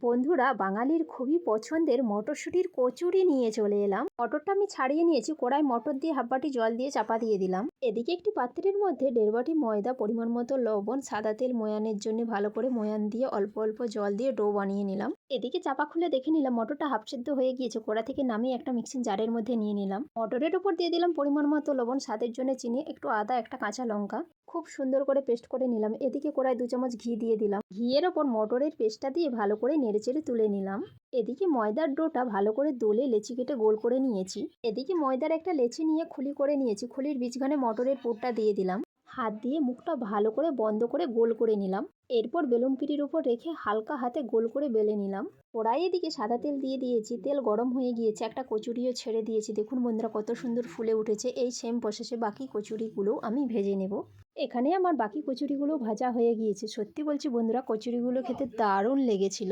বন্ধুরা, বাঙালির খুবই পছন্দের মটরশুঁটির কচুরি নিয়ে চলে এলাম। মটরটা আমি ছাড়িয়ে নিয়েছি, কড়াই মটর দিয়ে হাফ বাটি জল দিয়ে চাপা দিয়ে দিলাম। এদিকে একটি পাত্রের মধ্যে 1.5 বাটি ময়দা, পরিমাণ মতো লবণ, সাদা তেল, ময়ানের জন্য ভালো করে ময়ান দিয়ে অল্প অল্প জল দিয়ে ডো বানিয়ে নিলাম। এদিকে চাপা খুলে দেখে নিলাম মটরটা হাফ সেদ্ধ হয়ে গিয়েছে। কড়া থেকে নামিয়ে একটা মিক্সিং জারের মধ্যে নিয়ে নিলাম। মটরের উপর দিয়ে দিলাম পরিমাণ মতো লবণ, স্বাদের জন্য চিনি, একটু আদা, একটা কাঁচা লঙ্কা। খুব সুন্দর করে পেস্ট করে নিলাম। এদিকে কড়ায় 2 চামচ ঘি দিয়ে দিলাম। ঘিয়ের ওপর মটরের পেস্টটা দিয়ে ভালো করে নেড়েচেড়ে তুলে নিলাম। এদিকে ময়দার ডোটা ভালো করে দোলে লেচি কেটে গোল করে নিয়েছি। এদিকে ময়দার একটা লেচি নিয়ে খুলি করে নিয়েছি। খুলির বীজখানে মটরের পুরটা দিয়ে দিলাম। হাত দিয়ে মুখটা ভালো করে বন্ধ করে গোল করে নিলাম। এরপর বেলুন পিঁড়ির উপর রেখে হালকা হাতে গোল করে বেলে নিলাম। কড়াইয়ের দিকে সাদা তেল দিয়ে দিয়েছি। তেল গরম হয়ে গিয়েছে, একটা কচুরিও ছেড়ে দিয়েছি। দেখুন বন্ধুরা, কত সুন্দর ফুলে উঠেছে। এই সেম প্রসেসে বাকি কচুরিগুলো আমি ভেজে নেব। এখানে আমার বাকি কচুরিগুলো ভাজা হয়ে গিয়েছে। সত্যি বলছি বন্ধুরা, কচুরিগুলো খেতে দারুণ লেগেছিল।